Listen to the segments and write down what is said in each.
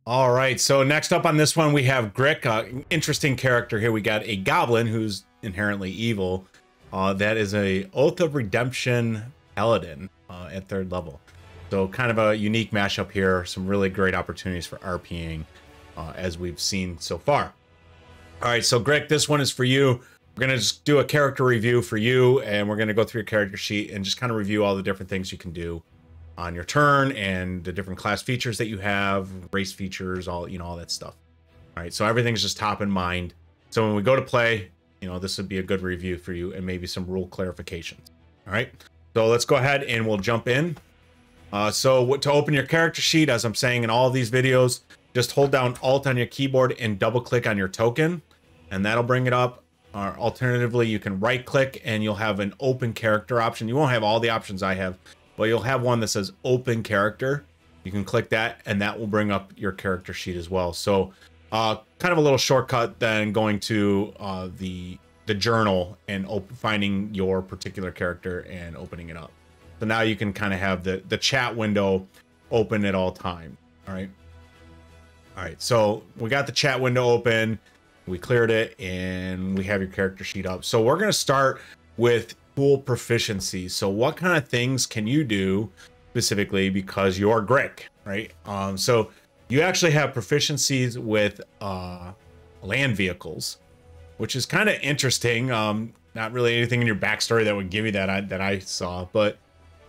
All right, so next up on this one, we have Grik, interesting character here. We got a Goblin who's inherently evil. That is a Oath of Redemption Paladin at 3rd level. So kind of a unique mashup here. Some really great opportunities for RPing as we've seen so far. All right, so Grik, this one is for you. We're gonna just do a character review for you, and we're gonna go through your character sheet and just kind of review all the different things you can do on your turn and the different class features that you have, race features, all that stuff. All right, so everything's just top in mind. So when we go to play, this would be a good review for you and maybe some rule clarifications. All right, so let's go ahead and we'll jump in. So to open your character sheet, as I'm saying in all of these videos, just hold down Alt on your keyboard and double click on your token, and that'll bring it up. Or alternatively, you can right click and you'll have an open character option. You won't have all the options I have, but you'll have one that says open character. You can click that and that will bring up your character sheet as well. So kind of a little shortcut than going to the journal and finding your particular character and opening it up. So now you can kind of have the chat window open at all times. All right. All right. So we got the chat window open. We cleared it and we have your character sheet up. So we're going to start with tool proficiency. So what kind of things can you do specifically because you're Grik, right? So you actually have proficiencies with land vehicles, which is kind of interesting. Not really anything in your backstory that would give you that I saw, but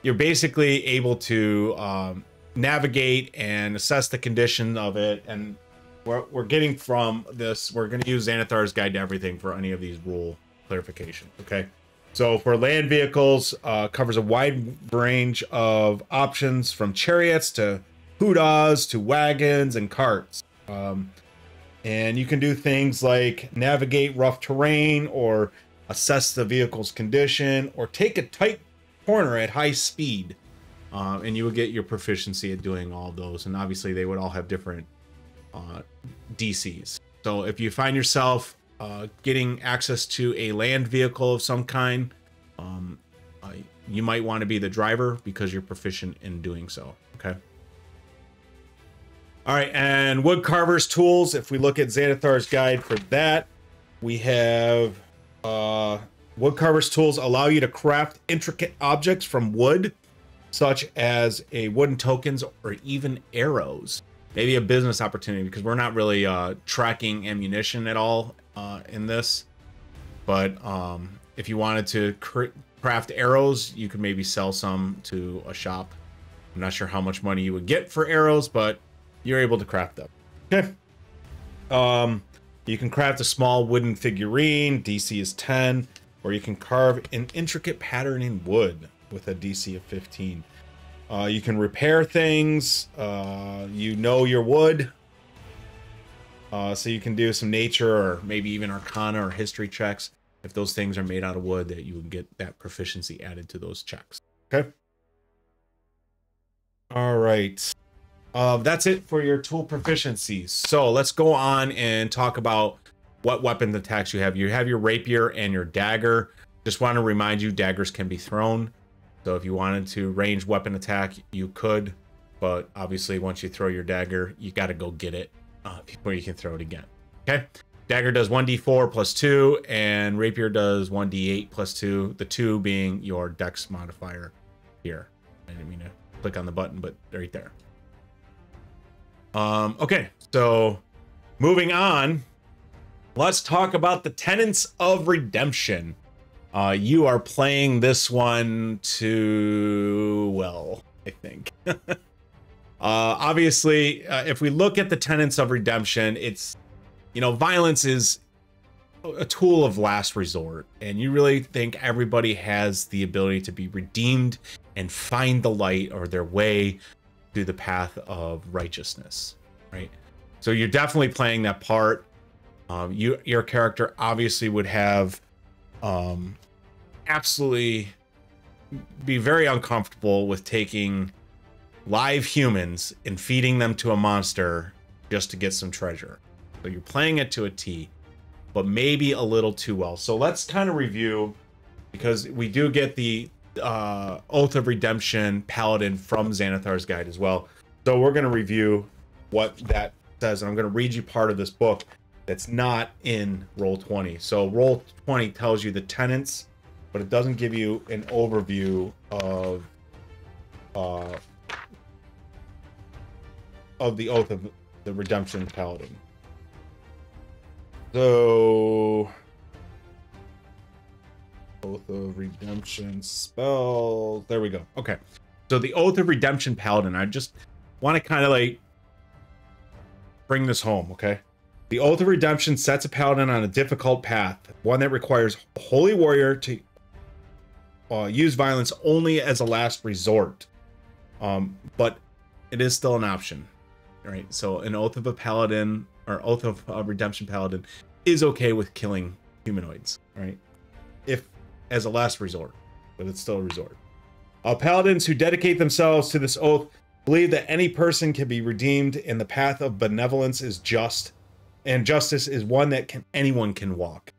you're basically able to navigate and assess the condition of it. And we're getting from this, we're going to use Xanathar's Guide to Everything for any of these rule clarifications, okay? So for land vehicles, covers a wide range of options from chariots to hudas to wagons and carts. And you can do things like navigate rough terrain or assess the vehicle's condition or take a tight corner at high speed. And you will get your proficiency at doing all of those. And obviously they would all have different DCs. So if you find yourself getting access to a land vehicle of some kind, you might want to be the driver because you're proficient in doing so. Okay. All right, and wood carvers tools. If we look at Xanathar's Guide for that, we have wood carvers tools allow you to craft intricate objects from wood, such as wooden tokens or even arrows. Maybe a business opportunity because we're not really tracking ammunition at all in this. But if you wanted to craft arrows, you could maybe sell some to a shop. I'm not sure how much money you would get for arrows, but you're able to craft them. Okay. You can craft a small wooden figurine. DC is 10. Or you can carve an intricate pattern in wood with a DC of 15. You can repair things. Your wood. So you can do some nature or maybe even arcana or history checks. If those things are made out of wood, that you would get that proficiency added to those checks. Okay. All right. That's it for your tool proficiencies. So let's go on and talk about what weapon attacks you have. You have your rapier and your dagger. Just want to remind you, daggers can be thrown. So if you wanted to range weapon attack, you could, but obviously once you throw your dagger, you got to go get it before you can throw it again. Okay. Dagger does 1d4 plus 2 and rapier does 1d8 plus 2, the 2 being your dex modifier here. I didn't mean to click on the button, but right there. Okay, so moving on, let's talk about the Tenets of Redemption. You are playing this one too well, I think. Obviously, if we look at the Tenets of Redemption, it's, violence is a tool of last resort, and you really think everybody has the ability to be redeemed and find the light or their way to the path of righteousness, right? So you're definitely playing that part. Your character obviously would have absolutely be very uncomfortable with taking live humans and feeding them to a monster just to get some treasure. So you're playing it to a T, but maybe a little too well. So let's kind of review, because we do get the Oath of Redemption Paladin from Xanathar's Guide as well. So we're going to review what that says, and I'm going to read you part of this book that's not in Roll20. So Roll20 tells you the tenets, but it doesn't give you an overview of the Oath of the Redemption Paladin. So, Oath of Redemption spell. There we go. Okay. So the Oath of Redemption Paladin. I just want to kind of like bring this home, okay? The Oath of Redemption sets a paladin on a difficult path, one that requires a holy warrior to use violence only as a last resort. But it is still an option, right? So an Oath of a Paladin or Oath of Redemption Paladin is okay with killing humanoids, right? If as a last resort, but it's still a resort. Paladins who dedicate themselves to this oath believe that any person can be redeemed, and the path of benevolence is just, and justice is one that anyone can walk.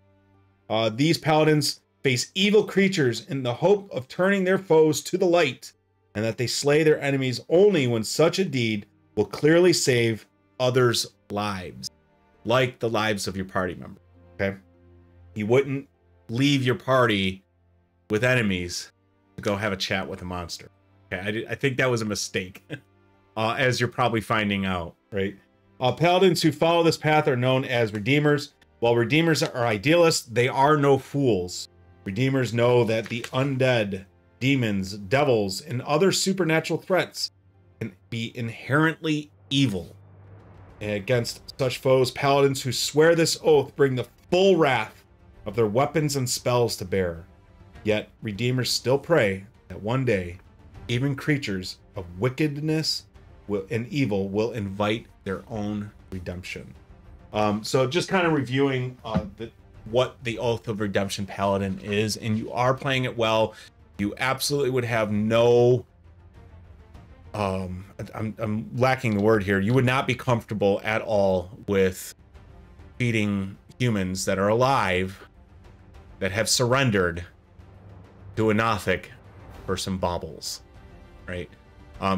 These paladins face evil creatures in the hope of turning their foes to the light, and that they slay their enemies only when such a deed will clearly save others' lives, like the lives of your party member. Okay, you wouldn't leave your party with enemies to go have a chat with a monster. Okay, I think that was a mistake, as you're probably finding out, right? Paladins who follow this path are known as Redeemers. While Redeemers are idealists, they are no fools. Redeemers know that the undead, demons, devils, and other supernatural threats can be inherently evil. And against such foes, Paladins who swear this oath bring the full wrath of their weapons and spells to bear. Yet, Redeemers still pray that one day, even creatures of wickedness and evil will invite their own redemption. So just kind of reviewing what the Oath of Redemption Paladin is, and you are playing it well. You absolutely would have no... I'm lacking the word here. You would not be comfortable at all with feeding humans that are alive, that have surrendered to a Nothic for some baubles, right?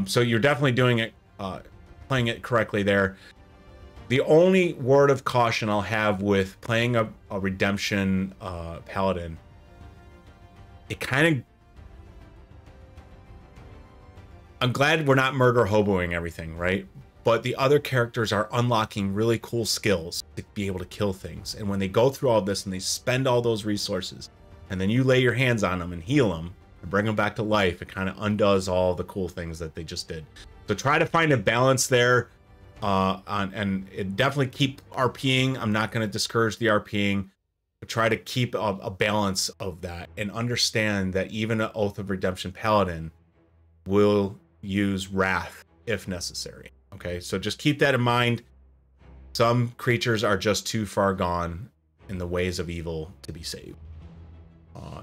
So you're definitely doing it, playing it correctly there. The only word of caution I'll have with playing a redemption paladin, it kind of... I'm glad we're not murder hoboing everything, right? But the other characters are unlocking really cool skills to be able to kill things. And when they go through all this and they spend all those resources, and then you lay your hands on them and heal them and bring them back to life, it kind of undoes all the cool things that they just did. So try to find a balance there, and definitely keep RPing. I'm not going to discourage the RPing, but try to keep a balance of that and understand that even an Oath of Redemption Paladin will use wrath if necessary. Okay, so just keep that in mind. Some creatures are just too far gone in the ways of evil to be saved.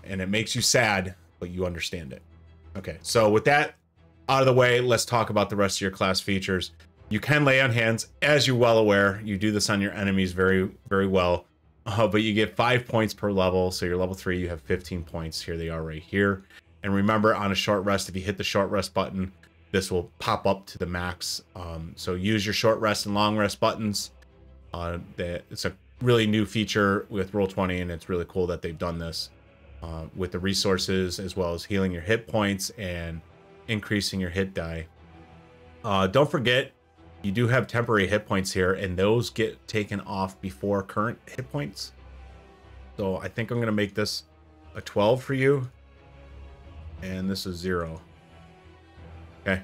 And it makes you sad, but you understand it. Okay, so with that out of the way, let's talk about the rest of your class features. You can lay on hands, as you're well aware. You do this on your enemies very, very well. But you get 5 points per level. So you're level 3, you have 15 points. Here they are right here. And remember, on a short rest, if you hit the short rest button, this will pop up to the max. So use your short rest and long rest buttons. It's a really new feature with Roll20, and it's really cool that they've done this with the resources, as well as healing your hit points and increasing your hit die. Don't forget, you do have temporary hit points here, and those get taken off before current hit points. So I think I'm going to make this a 12 for you. And this is 0. Okay.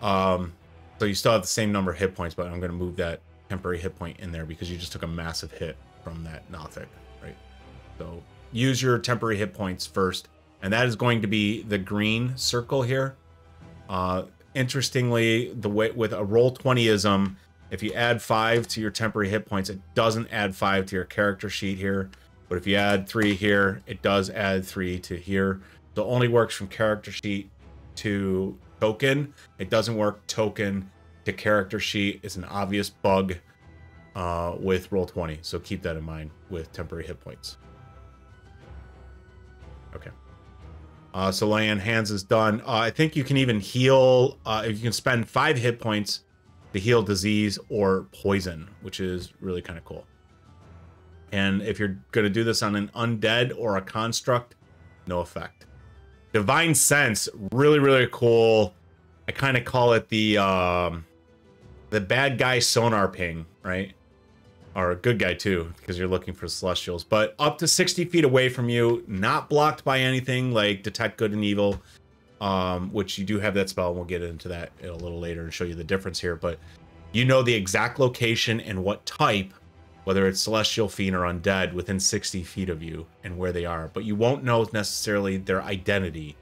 So you still have the same number of hit points, but I'm going to move that temporary hit point in there because you just took a massive hit from that Nothic, right? So use your temporary hit points first, and that is going to be the green circle here. Interestingly, the way with a Roll20ism, if you add 5 to your temporary hit points, it doesn't add 5 to your character sheet here. But if you add 3 here, it does add 3 to here. So it only works from character sheet to token. It doesn't work token to character sheet. It's an obvious bug with Roll20. So keep that in mind with temporary hit points. Okay. So laying hands is done. I think you can even heal. If you can spend 5 hit points to heal disease or poison, which is really kind of cool. And if you're going to do this on an undead or a construct, no effect. Divine Sense, really, really cool. I kind of call it the bad guy sonar ping, right? Or a good guy too, because you're looking for celestials. But up to 60 feet away from you, not blocked by anything like Detect Good and Evil, which you do have that spell, and we'll get into that a little later and show you the difference here. But you know the exact location and what type, whether it's Celestial, Fiend, or Undead, within 60 feet of you and where they are. But you won't know necessarily their identity.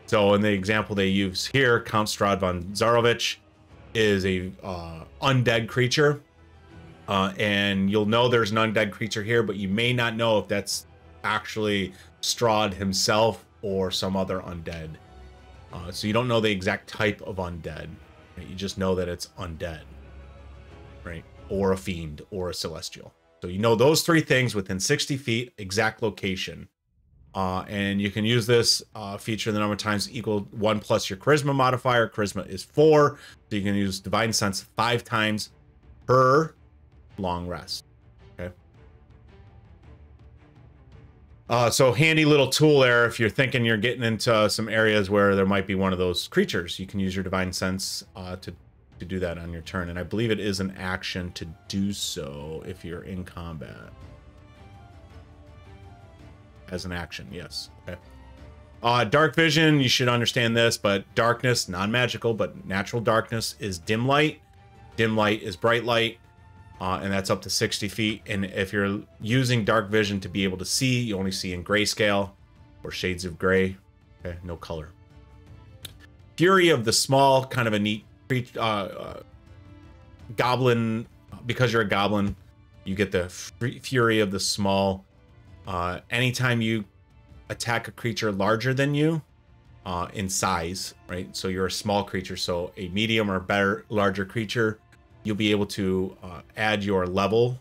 So in the example they use here, Count Strahd von Zarovich is a undead creature. And you'll know there's an undead creature here, but you may not know if that's actually Strahd himself or some other undead. So you don't know the exact type of undead. Right? You just know that it's undead, right? Or a fiend or a celestial. So you know those three things within 60 feet, exact location. And you can use this feature the number of times equal 1 plus your charisma modifier. Charisma is 4. So you can use Divine Sense 5 times per long rest. Okay. So handy little tool there if you're thinking you're getting into some areas where there might be one of those creatures. You can use your Divine Sense to do that on your turn, and I believe it is an action to do so if you're in combat. As an action, yes. Okay. Dark vision, you should understand this, but darkness, non-magical, but natural darkness is dim light. Dim light is bright light, and that's up to 60 feet. And if you're using dark vision to be able to see, you only see in grayscale or shades of gray. Okay, no color. Fury of the Small, kind of a neat goblin. Because you're a goblin, you get the Fury of the Small. Anytime you attack a creature larger than you in size, right? So you're a small creature, so a medium or better, larger creature, you'll be able to add your level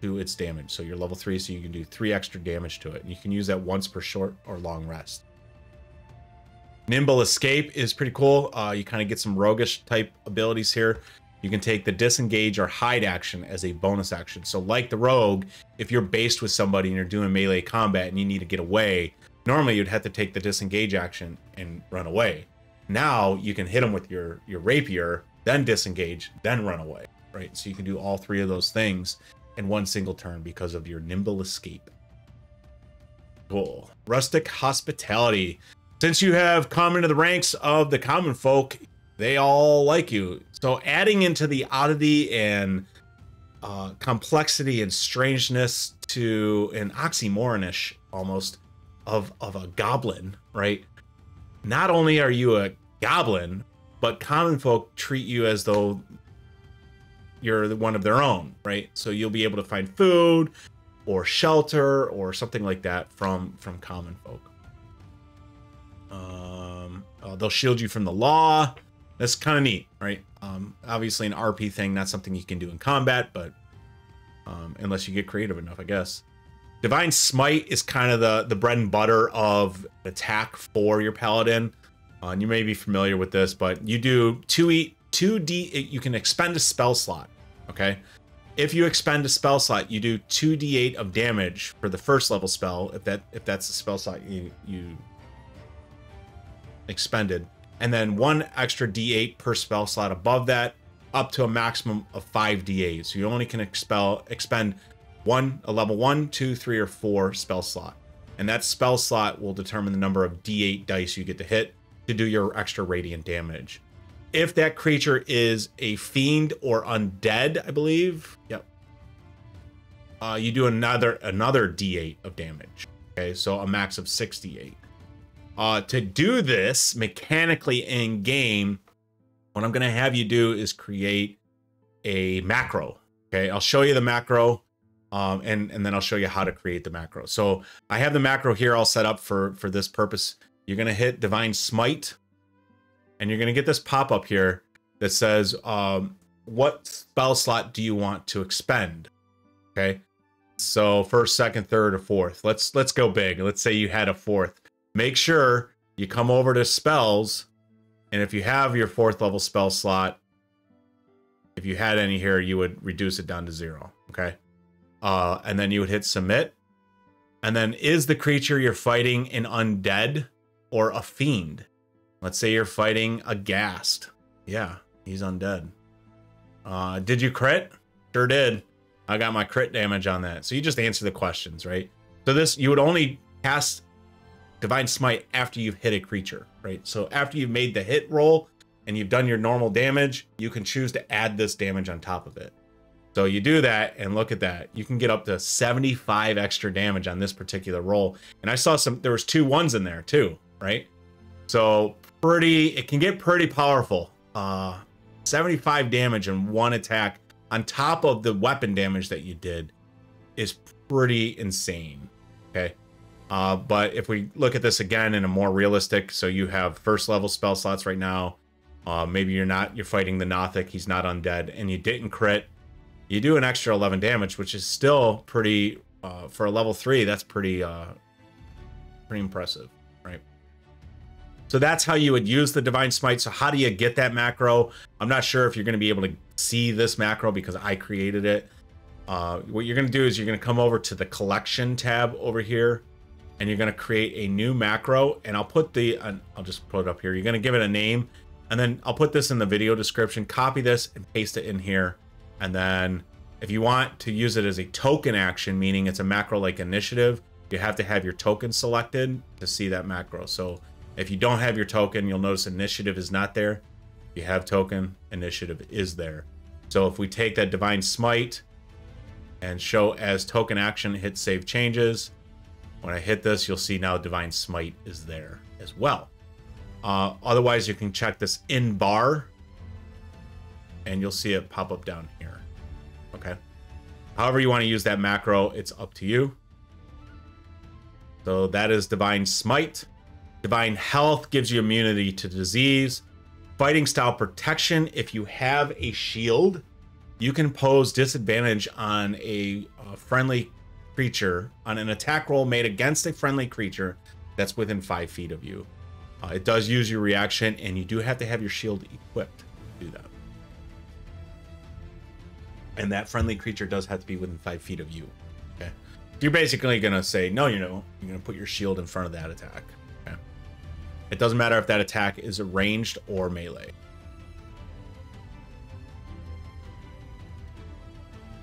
to its damage. So you're level 3, so you can do 3 extra damage to it. And you can use that once per short or long rest. Nimble Escape is pretty cool. You kind of get some roguish type abilities here. You can take the disengage or hide action as a bonus action. So like the rogue, if you're based with somebody and you're doing melee combat and you need to get away, normally you'd have to take the disengage action and run away. Now you can hit them with your rapier, then disengage, then run away, right? So you can do all 3 of those things in one single turn because of your nimble escape. Cool. Rustic Hospitality. Since you have come into the ranks of the common folk, they all like you. So adding into the oddity and complexity and strangeness to an oxymoronish almost of a goblin, right? Not only are you a goblin, but common folk treat you as though you're one of their own, right? So you'll be able to find food or shelter or something like that from common folk. They'll shield you from the law. That's kind of neat, right? Obviously an RP thing, not something you can do in combat, but unless you get creative enough, I guess. Divine Smite is kind of the bread and butter of attack for your Paladin. And you may be familiar with this, but you do 2d, you can expend a spell slot, okay? If you expend a spell slot, you do 2d8 of damage for the first level spell, if that's the spell slot you expended, and then 1 extra d8 per spell slot above that, up to a maximum of 5 d8. So you only can expend a level 1, 2, 3, or 4 spell slot. And that spell slot will determine the number of d8 dice you get to hit to do your extra radiant damage. If that creature is a fiend or undead, I believe, yep, you do another d8 of damage. Okay, so a max of 6d8. To do this mechanically in game, what I'm going to have you do is create a macro. Okay, I'll show you the macro, and then I'll show you how to create the macro. So I have the macro here all set up for this purpose. You're going to hit Divine Smite, and you're going to get this pop-up here that says, what spell slot do you want to expend? Okay, so first, second, third, or fourth. Let's go big. Let's say you had a fourth. Make sure you come over to spells, and if you have your 4th level spell slot, If you had any here, you would reduce it down to 0. Okay. And then you would hit submit. And then is the creature you're fighting an undead or a fiend? Let's say you're fighting a ghast. Yeah, he's undead. Did you crit? Sure did. I got my crit damage on that. So you just answer the questions, right? So this, you would only cast Divine Smite after you've hit a creature, right? So after you've made the hit roll and you've done your normal damage, you can choose to add this damage on top of it. So you do that, and look at that. You can get up to 75 extra damage on this particular roll. And I saw there was 2 1s in there too, right? So it can get pretty powerful. 75 damage in 1 attack on top of the weapon damage that you did is pretty insane, okay? But if we look at this again in a more realistic, so you have first level spell slots right now. Maybe you're fighting the Nothic, he's not undead, and you didn't crit. You do an extra 11 damage, which is still pretty, for a level 3, that's pretty impressive, right? So that's how you would use the Divine Smite. So how do you get that macro? I'm not sure if you're going to be able to see this macro because I created it. What you're going to do is you're going to come over to the collection tab over here, and you're going to create a new macro, and I'll just put it up here. You're going to give it a name, and then I'll put this in the video description. Copy this and paste it in here. And then if you want to use it as a token action, meaning it's a macro like initiative, you have to have your token selected to see that macro. So if you don't have your token, you'll notice initiative is not there. If you have token, initiative is there. So if we take that Divine Smite and show as token action, hit save changes. When I hit this, you'll see now Divine Smite is there as well. Otherwise, you can check this in bar, and you'll see it pop up down here. Okay. However you want to use that macro, it's up to you. So that is Divine Smite. Divine Health gives you immunity to disease. Fighting Style Protection. If you have a shield, you can pose disadvantage on a friendly creature on an attack roll made against a friendly creature that's within 5 feet of you. It does use your reaction, and you do have to have your shield equipped to do that. And that friendly creature does have to be within 5 feet of you. Okay, you're basically gonna say no. You're gonna put your shield in front of that attack. Okay, it doesn't matter if that attack is ranged or melee.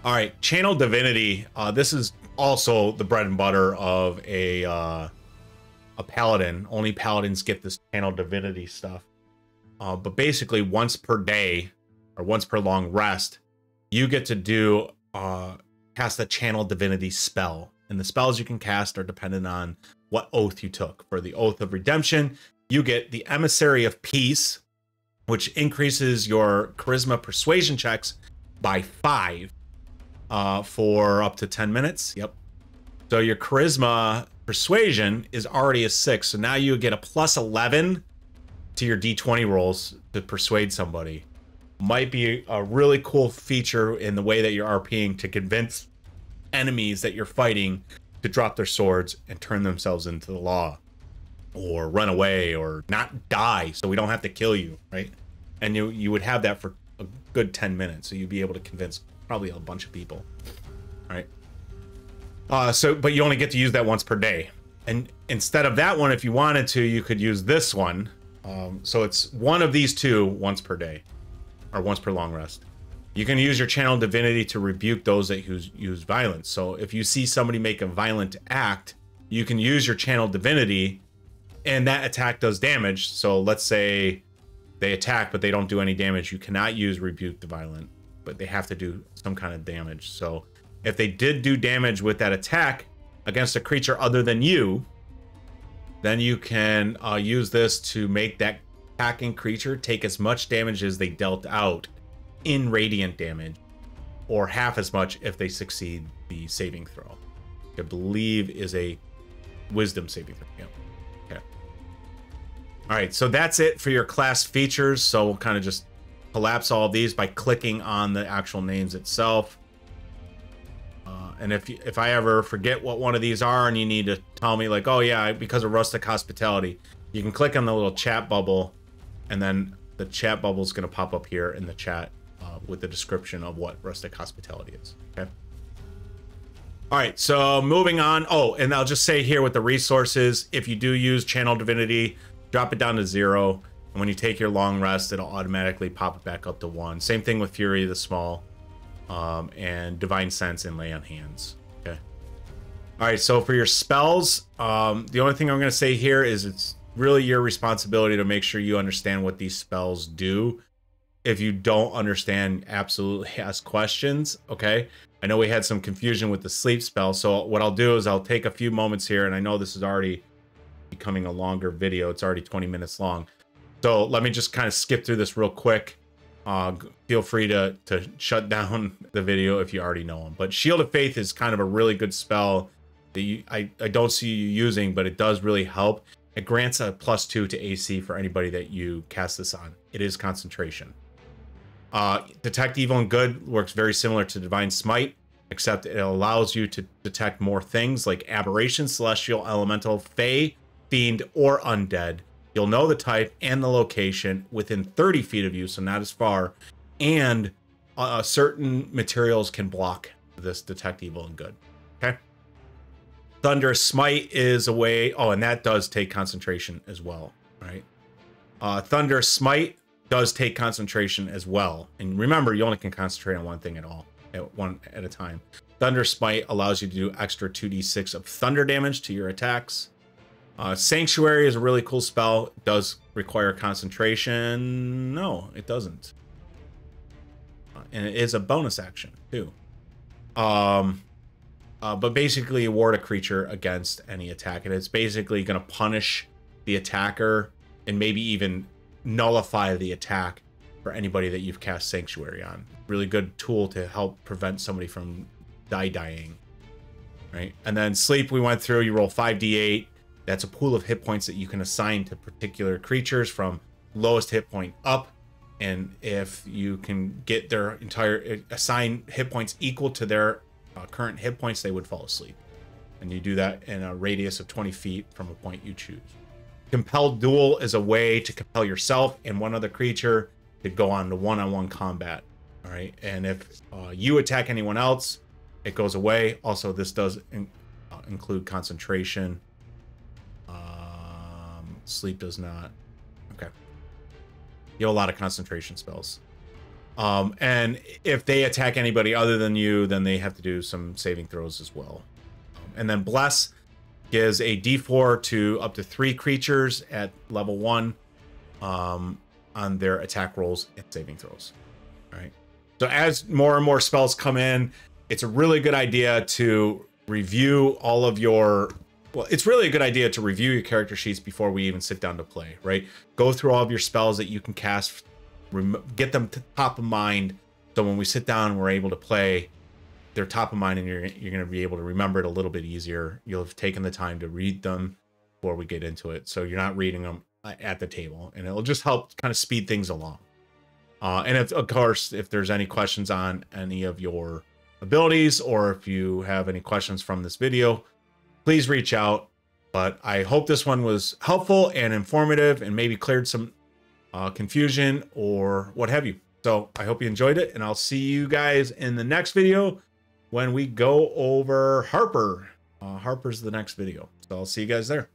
All right, Channel Divinity. This is also the bread and butter of a Paladin. Only Paladins get this Channel Divinity stuff. But basically, once per day or once per long rest, you get to cast a Channel Divinity spell. And the spells you can cast are dependent on what oath you took. For the Oath of Redemption, you get the Emissary of Peace, which increases your Charisma Persuasion checks by 5 for up to 10 minutes. Yep. So your Charisma Persuasion is already a 6. So now you get a plus 11 to your D20 rolls to persuade somebody. Might be a really cool feature in the way that you're RPing to convince enemies that you're fighting to drop their swords and turn themselves into the law, or run away, or not die so we don't have to kill you, right? And you would have that for a good 10 minutes, so you'd be able to convince probably a bunch of people, right? But you only get to use that once per day. And instead of that one, if you wanted to, you could use this one. So it's one of these two once per day, or once per long rest. You can use your Channel Divinity to rebuke those that use violence. So if you see somebody make a violent act, you can use your Channel Divinity, and that attack does damage. So let's say they attack, but they don't do any damage. You cannot use Rebuke the Violent, but they have to do some kind of damage. So if they did do damage with that attack against a creature other than you, then you can use this to make that attacking creature take as much damage as they dealt out in radiant damage, or half as much if they succeed the saving throw. I believe is a wisdom saving throw. Yep. Okay. All right, so that's it for your class features. So we'll kind of just collapse all of these by clicking on the actual names itself. And if I ever forget what one of these are and you need to tell me, like, oh yeah, because of Rustic Hospitality, you can click on the little chat bubble, and then the chat bubble is going to pop up here in the chat, with the description of what rustic hospitality is. Okay. All right, so moving on. Oh, and I'll just say here with the resources, if you do use Channel Divinity, drop it down to 0. And when you take your long rest, it'll automatically pop it back up to 1. Same thing with Fury the Small, and Divine Sense and Lay on Hands. Okay. All right, so for your spells, the only thing I'm going to say here is it's really your responsibility to make sure you understand what these spells do. If you don't understand, absolutely ask questions, okay? I know we had some confusion with the sleep spell, so what I'll do is I'll take a few moments here, and I know this is already becoming a longer video. It's already 20 minutes long. So let me just kind of skip through this real quick. Feel free to shut down the video if you already know them. But Shield of Faith is kind of a really good spell that I don't see you using, but it does really help. It grants a +2 to AC for anybody that you cast this on. It is concentration. Detect Evil and Good works very similar to Divine Smite, except it allows you to detect more things like Aberration, Celestial, Elemental, Fey, Fiend, or Undead. You'll know the type and the location within 30 feet of you, so not as far. And certain materials can block this Detect Evil and Good. Okay. Thunderous Smite is a way. Oh, and that does take concentration as well, right? Thunderous Smite does take concentration as well. And remember, you only can concentrate on one thing at a time. Thunder Smite allows you to do extra 2d6 of thunder damage to your attacks. Sanctuary is a really cool spell. It does require concentration. No, it doesn't. And it is a bonus action too. But basically you ward a creature against any attack, and it's basically going to punish the attacker and maybe even nullify the attack for anybody that you've cast Sanctuary on. Really good tool to help prevent somebody from dying, right? And then Sleep, we went through. You roll 5d8. That's a pool of hit points that you can assign to particular creatures from lowest hit point up. And if you can get their assign hit points equal to their current hit points, they would fall asleep. And you do that in a radius of 20 feet from a point you choose. Compelled Duel is a way to compel yourself and one other creature to go on to one-on-one combat. All right, and if you attack anyone else, it goes away. Also, this does include concentration. Sleep does not. Okay. You have a lot of concentration spells. And if they attack anybody other than you, then they have to do some saving throws as well. And then Bless gives a d4 to up to 3 creatures at level 1 on their attack rolls and saving throws. All right. So as more and more spells come in, it's a really good idea to review all of your... Well, it's really a good idea to review your character sheets before we even sit down to play, right? Go through all of your spells that you can cast, get them to top of mind, so when we sit down and we're able to play, they're top of mind and you're going to be able to remember it a little bit easier. You'll have taken the time to read them before we get into it, so you're not reading them at the table, and it'll just help kind of speed things along. And if, of course, if there's any questions on any of your abilities, or if you have any questions from this video, please reach out. But I hope this one was helpful and informative and maybe cleared some confusion or what have you. So I hope you enjoyed it, and I'll see you guys in the next video when we go over Harper. Harper's the next video. So I'll see you guys there.